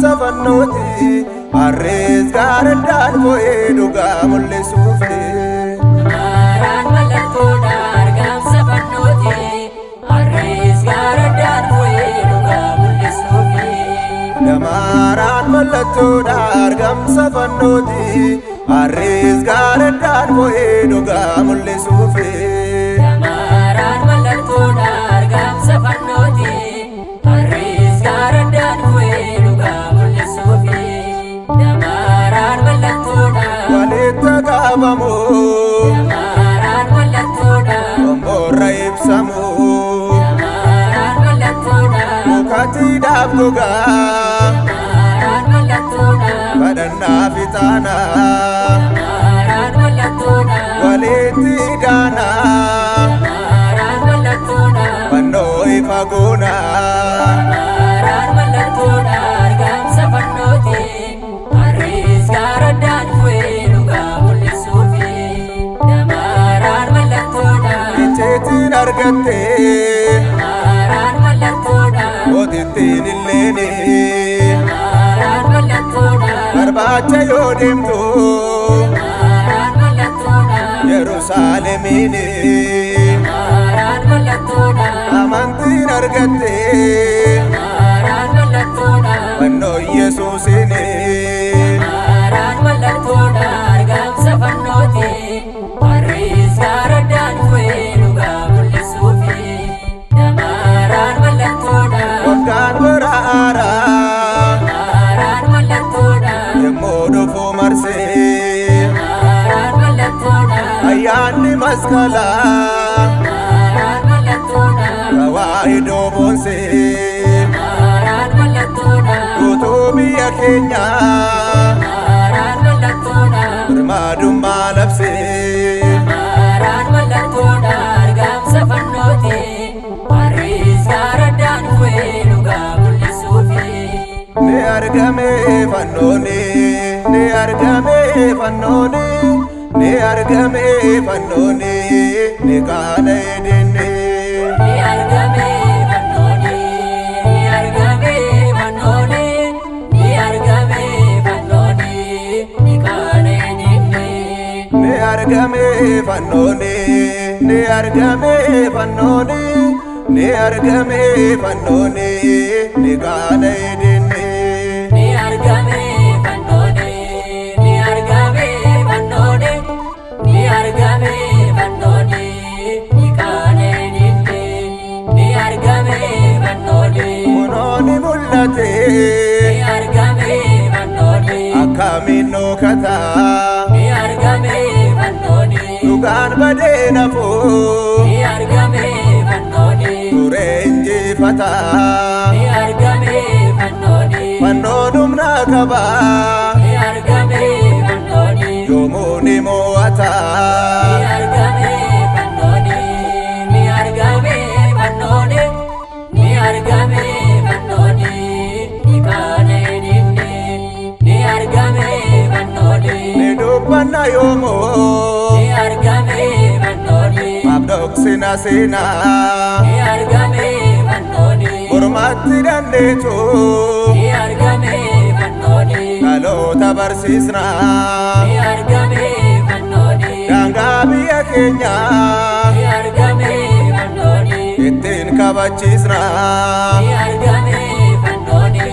Safanoti arres garaddan fo'ee dhugaa mul'isuufi Damaraan mallattoo argam safanoti arres garaddan fo'ee dhugaa mul'isuufi Damaraan mallattoo argam safanoti arres garaddan fo'ee dhugaa mul'isuufi Damaraan mallattoo argam safanoti arres garaddan fo'ee dhugaa mul'isuufi Damaraan mallattoo walitti qabamu Damaraan mallattoo omborra ibsamu Damaraan mallattoo mukatti dhaabdugaa Damaraan mallattoo kadhannaa fixaana Damaraan mallattoo walitti daanaa Damaraan mallattoo fannoo ifa goona Damaraan mallattoo argam safanoti arres garaddan fo'ee dhugaa mul'isuufi Damaraan mallattoo icheetiin argatte Damaraan mallattoo mootittiin illeeni Damaraan mallattoo barbaacha yoo deemtu Damaraan mallattoo Yerusaalemiini Damaraan mallattoo amantiin argatte Damaraan mallattoo fannoo Yesuusini Damaraan mallattoo argam safanoti arres garaddan fo'ee dhugaa mul'isuufi Damaraan mallattoo waggaan biraara Damaraan mallattoo yemmuu dhufu marsee Damaraan mallattoo ayyaanni masqalaa Damaraan mallattoo tawaahidoo boonsee Damaraan mallattoo guutuu biyya keenyaa Damaraan mallattoo birmaadummaa labsee Damaraan mallattoo argam safanoti arres garaddan fo'ee dhugaa mul'isuufi ni argame fannooni ni argame fannooni ni argame fannooni ni qaana edenne Ni argame fannoni ni argame fannoni ni argame fannoni ni kaane dinne ni argame fannooni ni argame fannooni ni argame fannooni ni qaana edenne ni argame fannoni ni argame fannoni ni argame fannoni ni kaane dinne ni argame fannoni kunooni mul'ate ni argame fannoni akkamiin nookataa ni argame fannoni dhugaan badee nafuu ni argame fannoni ture injifataa ni argame fannoni fannoo dhumna qabaa ni argame fannoni yoomuu ni mo'ataa ni argame fannoni ni argame fannoni ni argame fannoni ni kaane dinne ni argame fannoni ni dubbanna yoomoo ni argame fannoni abdooksina seenaa ni argame fannoni mormatti dandeetu ni argame fannoni dhaloota barsiisnaa ni argame fannoni daangaa biyya keenyaa ni argame fannoni ittiin kabachiisnaa ni argame fannoni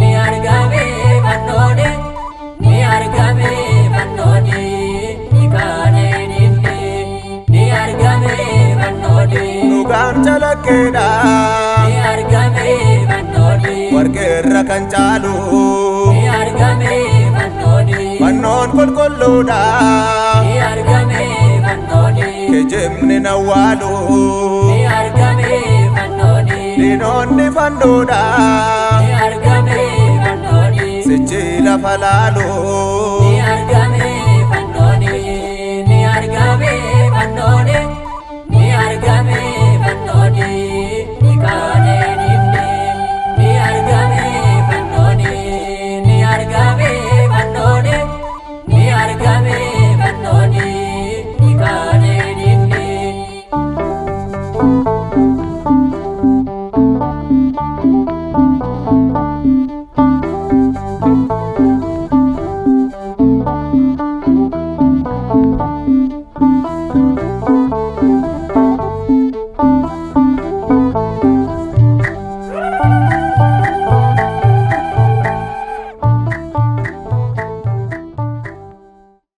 ni argame fannoni ni argame fannoni ni kaane dinne ni argame fannoni dhugaan calaqeedha ni argame fannoni warqeerra kan caalu ni argame fannoni fannoon qulqulluudha ni argame fannoni kijibni nawwaalu ni argame fannooni diinonni fannoodha ni argame fannooni sichi lafa laalu